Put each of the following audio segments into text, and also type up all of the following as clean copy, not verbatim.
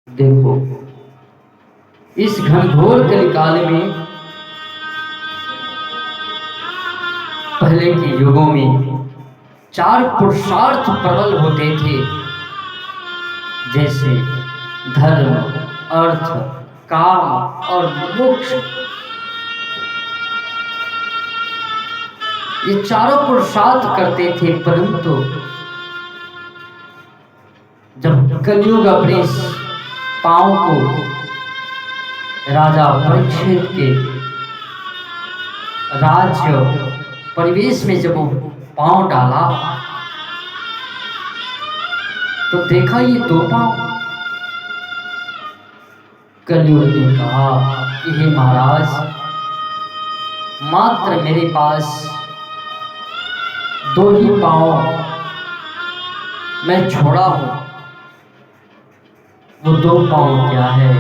देखो, इस घनघोर कलिकाल में पहले के युगों में चार पुरुषार्थ प्रबल होते थे, जैसे धर्म, अर्थ, काम और मोक्ष। ये चारों पुरुषार्थ करते थे, परंतु जब कलयुग अपने पांव को राजा परीक्षित के राज्य परिवेश में जब वो पांव डाला तो देखा ये दो पांव। कलयुग ने कहा कि हे महाराज, मात्र मेरे पास दो ही पांव मैं छोड़ा हूं। वो दो पांव क्या है?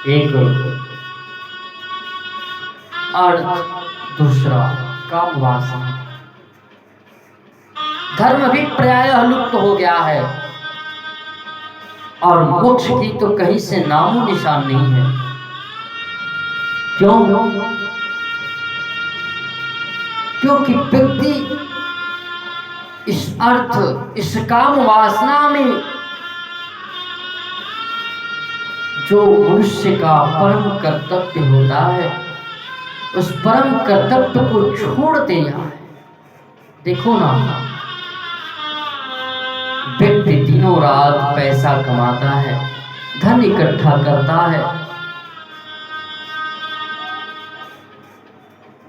एक अर्थ, दूसरा काम वासना। धर्म भी प्रायः लुप्त हो गया है और मोक्ष की तो कहीं से नामो निशान नहीं है। क्यों? क्योंकि व्यक्ति इस अर्थ, इस काम वासना में जो मनुष्य का परम कर्तव्य होता है, उस परम कर्तव्य को छोड़ दिया है। देखो ना, व्यक्ति दिनों रात पैसा कमाता है, धन इकट्ठा करता है।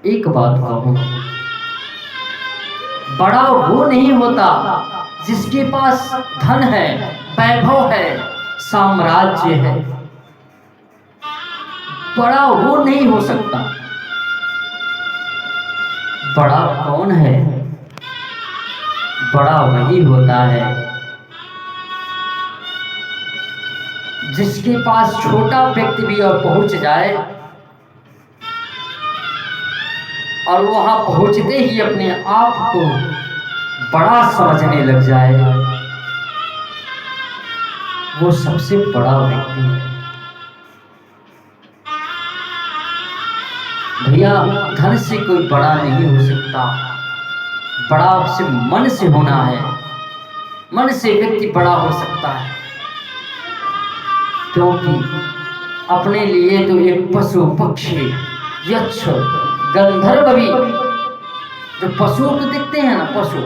एक बात कहूं, बड़ा वो नहीं होता जिसके पास धन है, वैभव है, साम्राज्य है। बड़ा वो नहीं हो सकता। बड़ा कौन है? बड़ा वही होता है जिसके पास छोटा व्यक्ति भी और पहुंच जाए और वहां पहुंचते ही अपने आप को बड़ा समझने लग जाए, वो सबसे बड़ा व्यक्ति है। भैया, धन से कोई बड़ा नहीं हो सकता। बड़ा से मन से होना है। मन से व्यक्ति बड़ा हो सकता है, क्योंकि अपने लिए तो एक पशु, पक्षी, यक्ष, गंधर्व भी, जो पशुओं को दिखते हैं ना, पशु,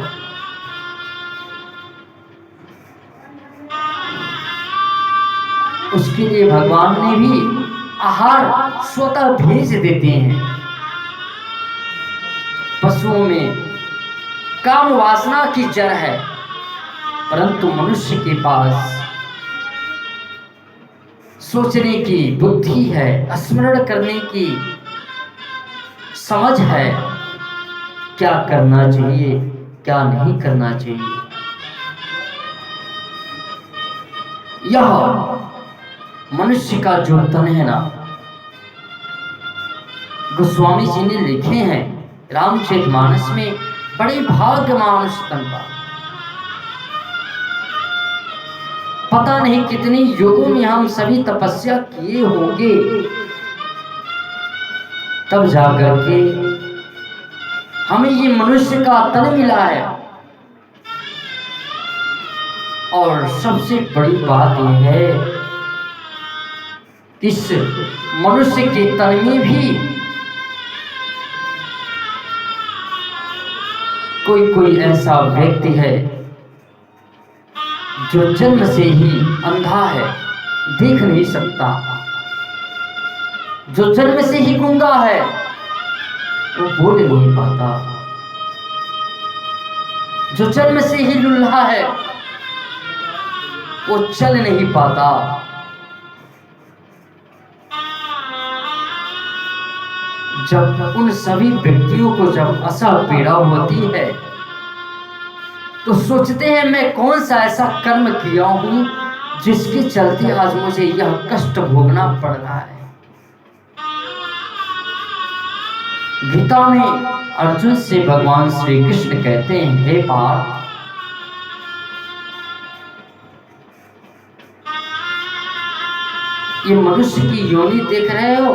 उसके लिए भगवान ने भी आहार स्वतः भेज देते हैं। पशुओं में काम वासना की जड़ है, परंतु मनुष्य के पास सोचने की बुद्धि है, स्मरण करने की समझ है, क्या करना चाहिए, क्या नहीं करना चाहिए। यह मनुष्य का जो तन है ना, गोस्वामी जी ने लिखे हैं रामचरितमानस में, बड़े भाग्य मानुष तन का। पता नहीं कितने युगों में हम सभी तपस्या किए होंगे, तब जाकर के हमें ये मनुष्य का तन मिला है। और सबसे बड़ी बात यह है, इस मनुष्य के तन में भी कोई ऐसा व्यक्ति है जो जन्म से ही अंधा है, देख नहीं सकता। जो जन्म से ही गूंगा है, वो बोल नहीं पाता। जो जन्म से ही लुल्हा है, वो चल नहीं पाता। जब उन सभी व्यक्तियों को जब असह पीड़ा होती है, तो सोचते हैं मैं कौन सा ऐसा कर्म किया हूं जिसके चलते आज मुझे यह कष्ट भोगना पड़ रहा है। गीता में अर्जुन से भगवान श्री कृष्ण कहते हैं, हे पार्थ, ये मनुष्य की योनि देख रहे हो?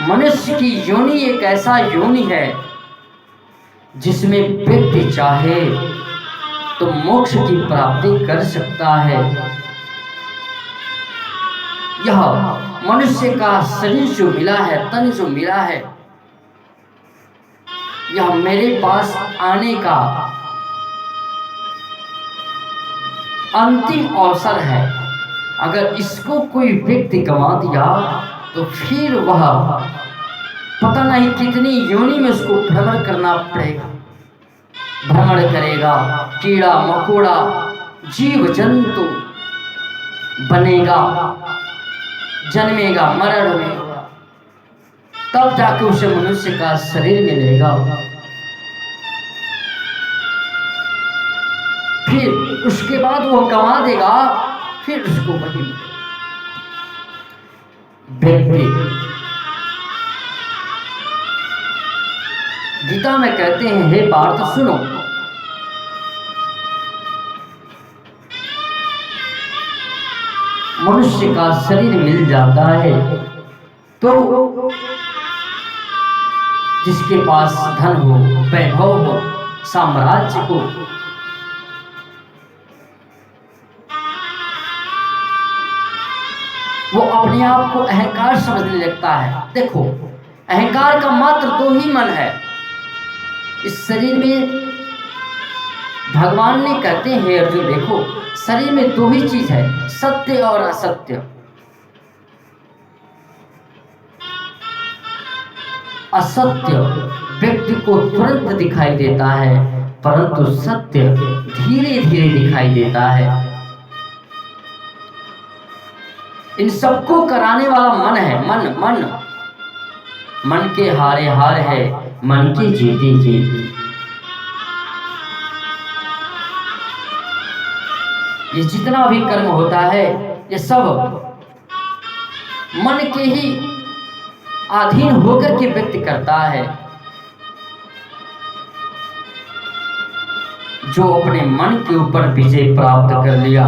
मनुष्य की योनि एक ऐसा योनि है जिसमें व्यक्ति चाहे तो मोक्ष की प्राप्ति कर सकता है। यह मनुष्य का शरीर जो मिला है, तन जो मिला है, यह मेरे पास आने का अंतिम अवसर है। अगर इसको कोई व्यक्ति गंवा दिया तो फिर वह पता नहीं कितनी योनि में उसको भ्रमण करना पड़ेगा, भ्रमण करेगा, कीड़ा मकोड़ा जीव जंतु बनेगा, जन्मेगा, मरण होगा, तब जाके उसे मनुष्य का शरीर मिलेगा। फिर उसके बाद वो गंवा देगा, फिर उसको वही व्यक्ति गीता में कहते हैं, हे पार्थ सुनो, मनुष्य का शरीर मिल जाता है तो जिसके पास धन हो, वैभव हो, साम्राज्य हो, वो अपने आप को अहंकार समझने लगता है। देखो, अहंकार का मात्र दो ही मन है इस शरीर में। भगवान ने कहते हैं अर्जुन, देखो शरीर में दो ही चीज है, सत्य और असत्य। असत्य व्यक्ति को तुरंत दिखाई देता है, परंतु सत्य धीरे धीरे दिखाई देता है। इन सबको कराने वाला मन है। मन के हारे हार है, मन के जीते जीत। ये जितना भी कर्म होता है ये सब मन के ही अधीन होकर के व्यक्ति करता है। जो अपने मन के ऊपर विजय प्राप्त कर लिया,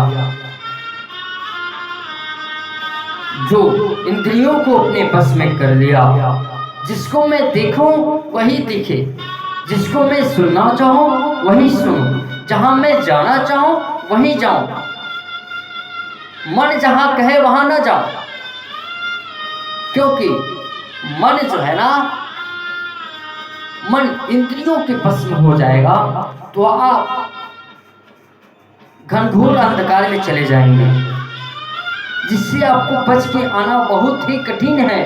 जो इंद्रियों को अपने बस में कर लिया, जिसको मैं देखूं वही दिखे, जिसको मैं सुनना चाहूं वही सुनूं, जहां मैं जाना चाहूं वहीं जाऊं, मन जहां कहे वहां न जाऊं। क्योंकि मन जो है ना, मन इंद्रियों के बस में हो जाएगा तो आप घनघोर अंधकार में चले जाएंगे, जिससे आपको बच के आना बहुत ही कठिन है।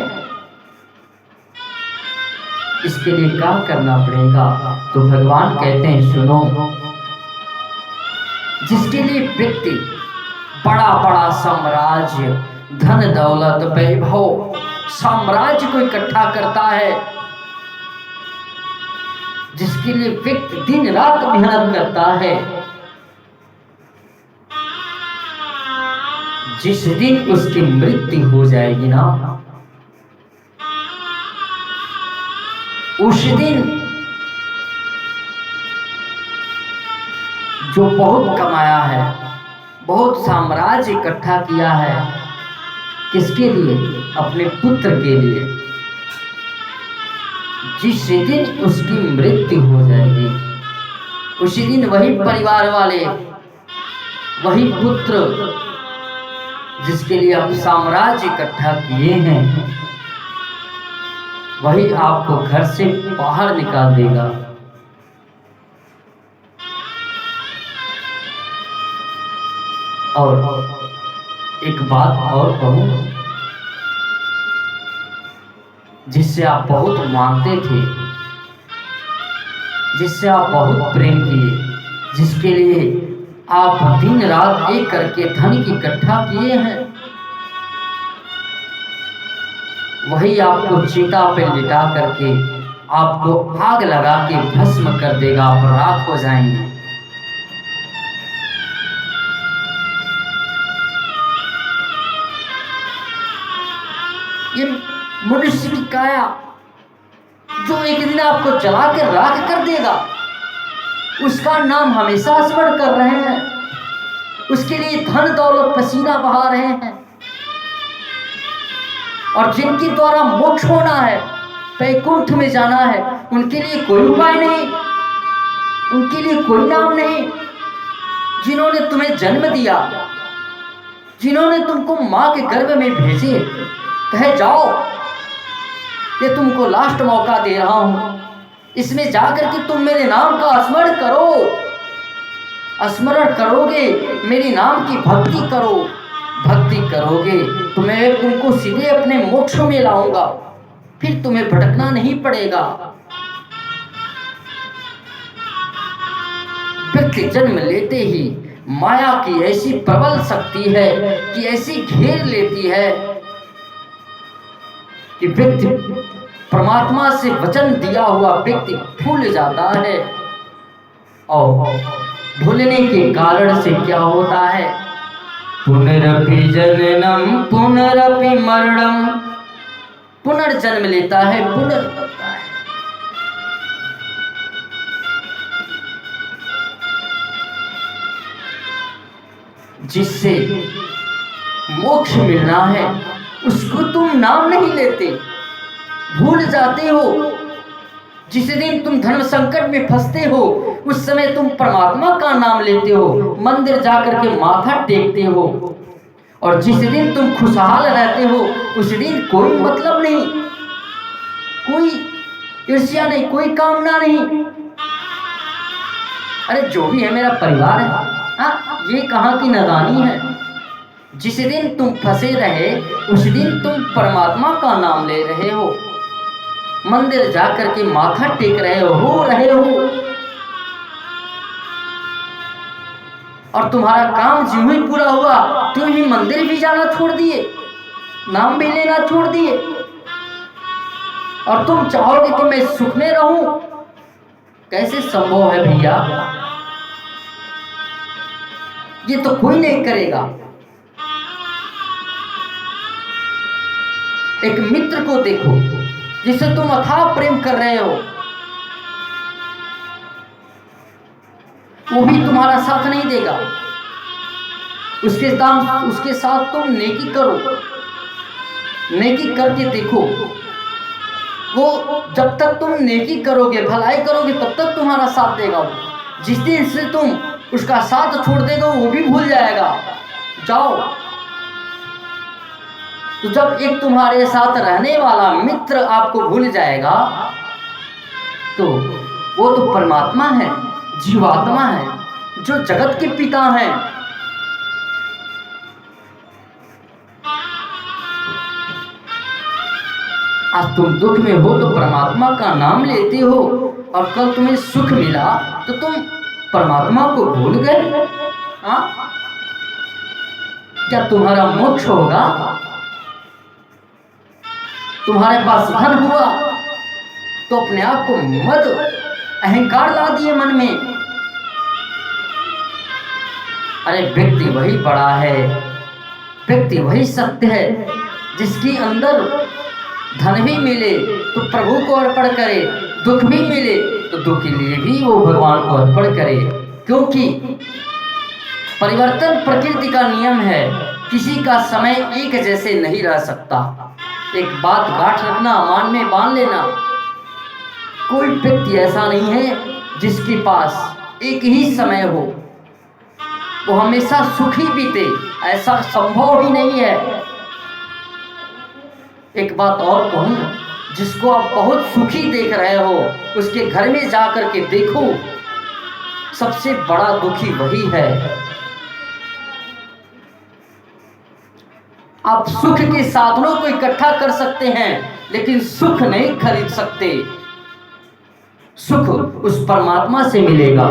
इसके लिए क्या करना पड़ेगा? तो भगवान कहते हैं सुनो, जिसके लिए व्यक्ति बड़ा बड़ा साम्राज्य, धन दौलत, वैभव, साम्राज्य को इकट्ठा करता है, जिसके लिए व्यक्ति दिन रात मेहनत करता है, जिस दिन उसकी मृत्यु हो जाएगी ना, उस दिन जो बहुत कमाया है, बहुत साम्राज्य इकट्ठा किया है, किसके लिए? अपने पुत्र के लिए। जिस दिन उसकी मृत्यु हो जाएगी, उसी दिन वही परिवार वाले, वही पुत्र जिसके लिए आप साम्राज्य इकट्ठा किए हैं, वही आपको घर से बाहर निकाल देगा। और एक बात और कहूं, जिससे आप बहुत मानते थे, जिससे आप बहुत प्रेम किए, जिसके लिए आप दिन रात एक करके धन इकट्ठा किए हैं, वही आपको चिता पे लिटा करके आपको आग लगा के भस्म कर देगा, आप राख हो जाएंगे। ये मनुष्य की काया जो एक दिन आपको जला के राख कर देगा, उसका नाम हमेशा स्मरण कर रहे हैं, उसके लिए धन दौलत पसीना बहा रहे हैं, और जिनके द्वारा मोक्ष होना है, वैकुंठ में जाना है, उनके लिए कोई उपाय नहीं, उनके लिए कोई नाम नहीं। जिन्होंने तुम्हें जन्म दिया, जिन्होंने तुमको मां के गर्भ में भेजे, कहे जाओ, ये तुमको लास्ट मौका दे रहा हूं, इसमें जाकर के तुम मेरे नाम का स्मरण करो। स्मरण करोगे, मेरे नाम की भक्ति करो, भक्ति करोगे तो मैं तुमको सीधे अपने मोक्ष में लाऊंगा, फिर तुम्हें भटकना नहीं पड़ेगा। व्यक्ति जन्म लेते ही माया की ऐसी प्रबल शक्ति है कि ऐसी घेर लेती है कि व्यक्ति परमात्मा से वचन दिया हुआ व्यक्ति भूल जाता है, और भूलने के कारण से क्या होता है, पुनरपि जननम पुनरपि मरणम, पुनर्जन्म लेता है, पुनर्मरता है। जिससे मोक्ष मिलना है उसको तुम नाम नहीं लेते, भूल जाते हो। जिस दिन तुम धर्म संकट में फंसते हो उस समय तुम परमात्मा का नाम लेते हो, मंदिर जाकर के माथा टेकते हो, और जिस दिन तुम खुशहाल रहते हो उस दिन कोई मतलब नहीं, कोई ईर्ष्या नहीं, कोई कामना नहीं। अरे जो भी है मेरा परिवार है, हाँ, ये कहाँ की नादानी है। जिस दिन तुम फंसे रहे उस दिन तुम परमात्मा का नाम ले रहे हो, मंदिर जाकर के माथा टेक रहे हो और तुम्हारा काम ज्यों ही पूरा हुआ त्यों ही मंदिर भी जाना छोड़ दिए, नाम भी लेना छोड़ दिए, और तुम चाहोगे कि मैं सुख में रहूं। कैसे संभव है भैया? ये तो कोई नहीं करेगा। एक मित्र को देखो जिसे तुम अथाह प्रेम कर रहे हो, वो भी तुम्हारा साथ नहीं देगा। उसके साथ तुम नेकी करो, नेकी करके देखो, वो जब तक तुम नेकी करोगे, भलाई करोगे, तब तक तुम्हारा साथ देगा। जिस दिन से तुम उसका साथ छोड़ देगा वो भी भूल जाएगा। जाओ, तो जब एक तुम्हारे साथ रहने वाला मित्र आपको भूल जाएगा तो वो तो परमात्मा है, जीवात्मा है, जो जगत के पिता हैं। आज तुम दुख में हो तो परमात्मा का नाम लेते हो, और कल तुम्हें सुख मिला तो तुम परमात्मा को भूल गए। हाँ, क्या तुम्हारा मोक्ष होगा? तुम्हारे पास धन हुआ तो अपने आप को मद अहंकार ला दिए मन में। अरे व्यक्ति वही बड़ा है, व्यक्ति वही सत्य है जिसके अंदर धन भी मिले तो प्रभु को अर्पण करे, दुख भी मिले तो दुख के लिए भी वो भगवान को अर्पण करे। क्योंकि परिवर्तन प्रकृति का नियम है, किसी का समय एक जैसे नहीं रह सकता। एक बात गांठ रखना, मान में बांध लेना, कोई व्यक्ति ऐसा नहीं है जिसके पास एक ही समय हो, वो हमेशा सुखी बीते, ऐसा संभव ही नहीं है। एक बात और कहूं, जिसको आप बहुत सुखी देख रहे हो उसके घर में जाकर के देखो, सबसे बड़ा दुखी वही है। आप सुख के साधनों को इकट्ठा कर सकते हैं लेकिन सुख नहीं खरीद सकते। सुख उस परमात्मा से मिलेगा,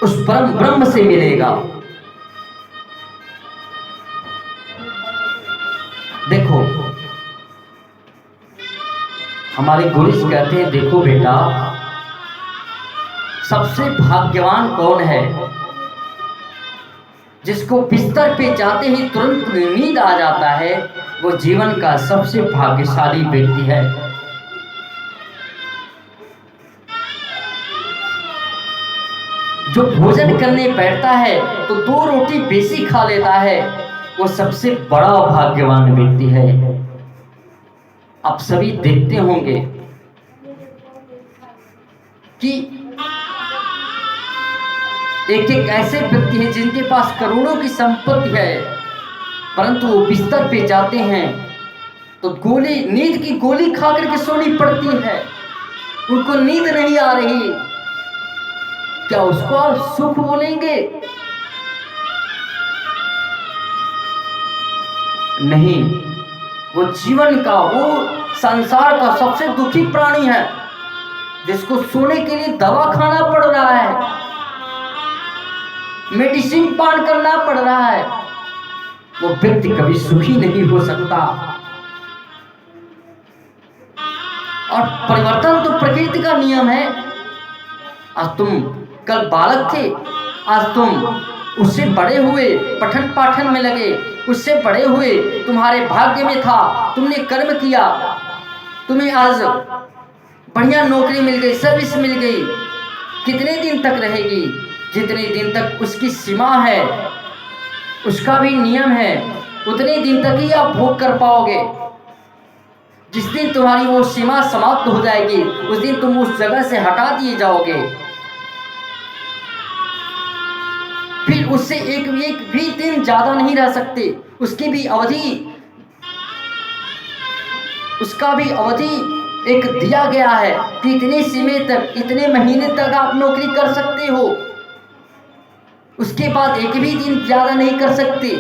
उस परम ब्रह्म से मिलेगा। देखो, हमारे गुरुजी कहते हैं, देखो बेटा, सबसे भाग्यवान कौन है? जिसको बिस्तर पे जाते ही तुरंत नींद आ जाता है, वो जीवन का सबसे भाग्यशाली व्यक्ति है। जो भोजन करने बैठता है तो 2 रोटी बेसी खा लेता है, वो सबसे बड़ा भाग्यवान व्यक्ति है। आप सभी देखते होंगे कि एक एक ऐसे व्यक्ति हैं जिनके पास करोड़ों की संपत्ति है, परंतु वो बिस्तर पे जाते हैं तो नींद की गोली खा करके सोनी पड़ती है। उनको नींद नहीं आ रही, क्या उसको आप सुख बोलेंगे? नहीं, वो जीवन का, वो संसार का सबसे दुखी प्राणी है, जिसको सोने के लिए दवा खाना पड़ रहा है, मेडिसिन पान करना पड़ रहा है। वो व्यक्ति कभी सुखी नहीं हो सकता। और परिवर्तन तो प्रकृति का नियम है। आज तुम कल बालक थे, आज तुम उससे बड़े हुए, पठन पाठन में लगे, उससे बड़े हुए, तुम्हारे भाग्य में था, तुमने कर्म किया, तुम्हें आज बढ़िया नौकरी मिल गई, सर्विस मिल गई। कितने दिन तक रहेगी? जितने दिन तक उसकी सीमा है, उसका भी नियम है, उतने दिन तक ही आप भोग कर पाओगे। जिस दिन तुम्हारी वो सीमा समाप्त हो जाएगी, उस दिन तुम उस जगह से हटा दिए जाओगे। फिर उससे एक भी दिन ज्यादा नहीं रह सकते। उसका भी अवधि एक दिया गया है कि इतने समय तक, इतने महीने तक आप नौकरी कर सकते हो, उसके बाद एक भी दिन ज्यादा नहीं कर सकते।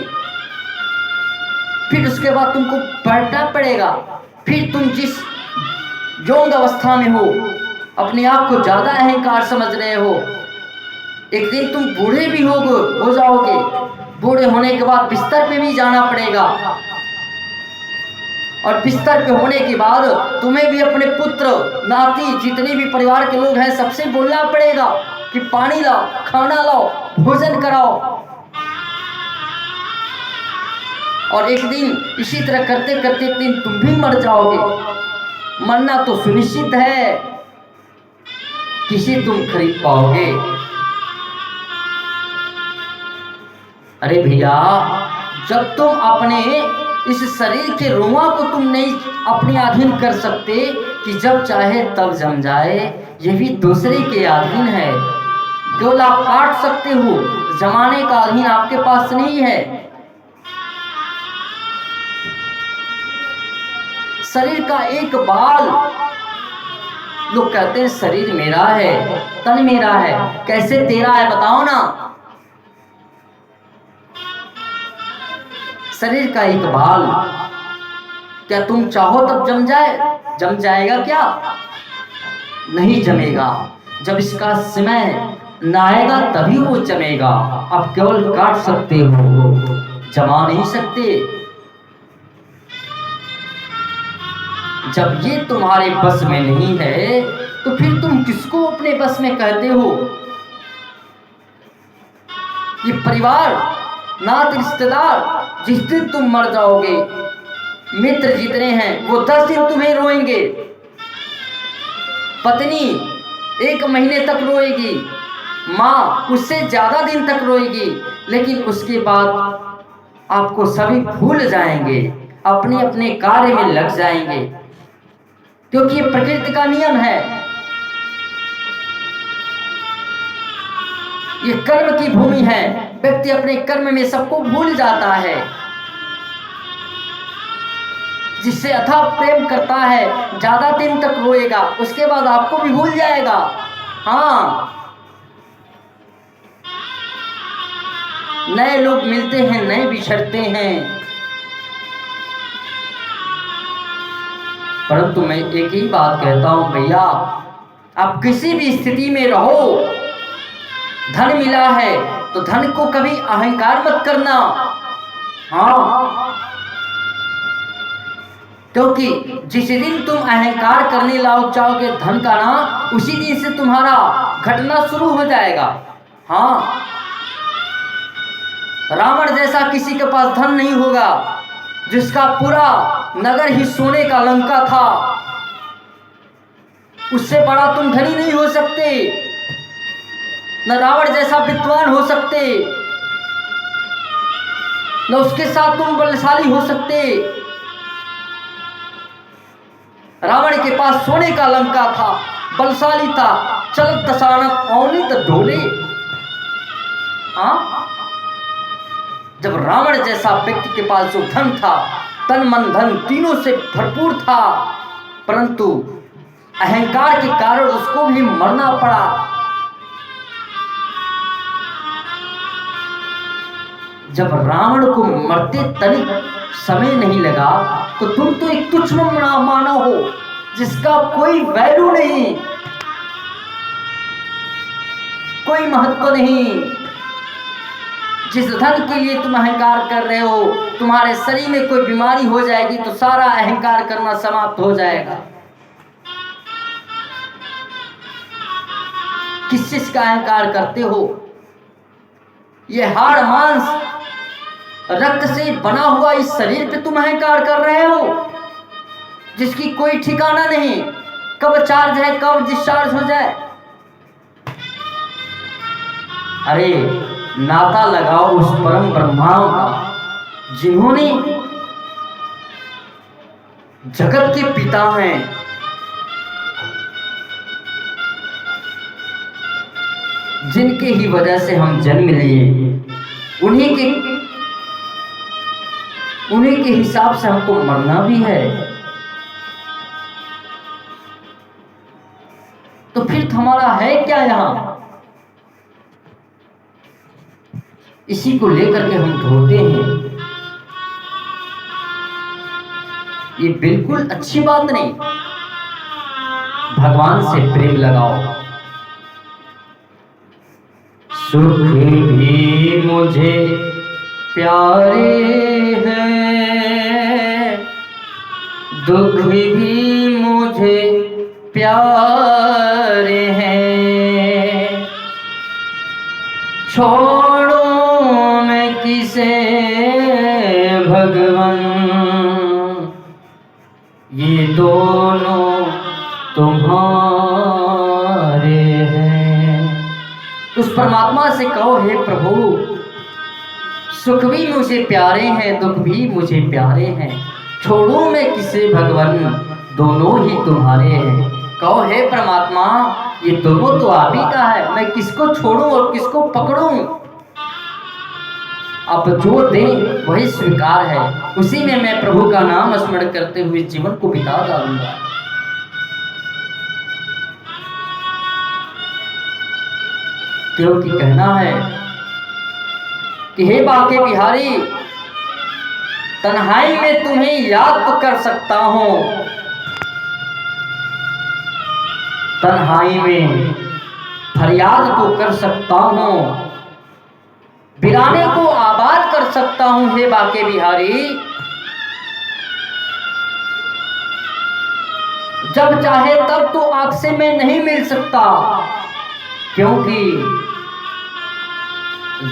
फिर उसके बाद तुमको बैठना पड़ेगा। फिर तुम जिस यौन अवस्था में हो, अपने आप को ज्यादा अहंकार समझ रहे हो, एक दिन तुम बूढ़े भी हो जाओगे। बूढ़े होने के बाद बिस्तर पे भी जाना पड़ेगा, और बिस्तर पे होने के बाद तुम्हें भी अपने पुत्र नाती, जितने भी परिवार के लोग हैं, सबसे बोलना पड़ेगा कि पानी लाओ, खाना लाओ, भोजन कराओ। और एक दिन इसी तरह करते करते एक दिन तुम भी मर जाओगे। मरना तो सुनिश्चित है, किसे तुम खरीद पाओगे? अरे भैया, जब तुम अपने इस शरीर के रोमा को तुम नहीं अपने अधीन कर सकते कि जब चाहे तब जम जाए, ये भी दूसरे के अधीन है। केवल आप काट सकते हो, जमाने का अधीन आपके पास नहीं है। शरीर का एक बाल, लोग कहते हैं शरीर मेरा है, तन मेरा है। कैसे तेरा है बताओ ना? शरीर का एक बाल, क्या तुम चाहो तब जम जाए? जम जाएगा क्या? नहीं जमेगा। जब इसका समय न आएगा तभी वो जमेगा। आप केवल काट सकते हो, जमा नहीं सकते। जब ये तुम्हारे बस में नहीं है तो फिर तुम किसको अपने बस में कहते हो? ये परिवार, नात, रिश्तेदार, जिस दिन तुम मर जाओगे, मित्र जितने हैं वो 10 दिन तुम्हें रोएंगे। पत्नी 1 महीने तक रोएगी, माँ उससे ज्यादा दिन तक रोएगी, लेकिन उसके बाद आपको सभी भूल जाएंगे, अपने अपने कार्य में लग जाएंगे, क्योंकि ये प्रकृति का नियम है। ये कर्म की भूमि है। व्यक्ति अपने कर्म में सबको भूल जाता है। जिससे अथाह प्रेम करता है, ज्यादा दिन तक रोएगा, उसके बाद आपको भी भूल जाएगा। हाँ, नए लोग मिलते हैं, नए बिछड़ते हैं, परंतु मैं एक ही बात कहता हूं भैया, आप किसी भी स्थिति में रहो, धन मिला है तो धन को कभी अहंकार मत करना। हाँ, क्योंकि जिस दिन तुम अहंकार करने लग जाओगे धन का ना, उसी दिन से तुम्हारा घटना शुरू हो जाएगा। हाँ, रावण जैसा किसी के पास धन नहीं होगा, जिसका पूरा नगर ही सोने का लंका था। उससे बड़ा तुम धनी नहीं हो सकते। न रावण जैसा विद्वान हो सकते, न उसके साथ तुम बलशाली हो सकते। रावण के पास सोने का लंका था, बलशाली था, चलत दशानत औनित ढोले। जब रावण जैसा व्यक्ति के पास जो धन था, तन मन धन तीनों से भरपूर था, परंतु अहंकार के कारण उसको भी मरना पड़ा। जब रावण को मरते तनिक समय नहीं लगा, तो तुम तो एक तुच्छ मानव हो जिसका कोई वैल्यू नहीं, कोई महत्व नहीं। जिस धन के लिए तुम अहंकार कर रहे हो, तुम्हारे शरीर में कोई बीमारी हो जाएगी तो सारा अहंकार करना समाप्त हो जाएगा। किस चीज का अहंकार करते हो? ये हाड़ मांस रक्त से बना हुआ इस शरीर पे तुम अहंकार कर रहे हो, जिसकी कोई ठिकाना नहीं, कब चार्ज है कब डिस्चार्ज हो जाए। अरे नाता लगाओ उस परम ब्रह्माओं का, जिन्होंने जगत के पिता हैं, जिनके ही वजह से हम जन्म लिए, उन्हीं के हिसाब से हमको मरना भी है। तो फिर हमारा है क्या यहां? इसी को लेकर के हम ढोते हैं। ये बिल्कुल अच्छी बात नहीं। भगवान से प्रेम लगाओ। सुख भी मुझे प्यारे हैं, दुख भी मुझे प्यारे हैं, छोड़ो मैं किसे भगवान, ये दोनों तुम्हारे हैं। उस परमात्मा से कहो, हे प्रभु, सुख भी मुझे प्यारे हैं, दुख भी मुझे प्यारे हैं, छोड़ूं मैं किसे भगवान, दोनों ही तुम्हारे हैं। कहो, हे परमात्मा, ये दोनों तो आप ही का है, मैं किसको छोड़ूं और किसको पकड़ूं? आप जो दें वही स्वीकार है, उसी में मैं प्रभु का नाम स्मरण करते हुए जीवन को बिता डालूंगा। क्योंकि कहना है कि हे बाके बिहारी, तन्हाई में तुम्हें याद तो कर सकता हूं, तन्हाई में फरियाद तो कर सकता हूं, वीराने को आबाद कर सकता हूं। हे बाके बिहारी, जब चाहे तब तो आपसे मैं नहीं मिल सकता, क्योंकि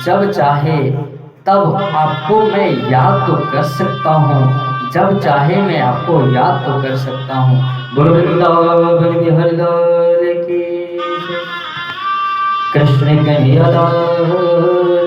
जब चाहे तब आपको मैं याद तो कर सकता हूँ, जब चाहे मैं आपको याद तो कर सकता हूँ। गुरु वृंदावन बिहारी लाल की, कृष्ण कन्हैया लाल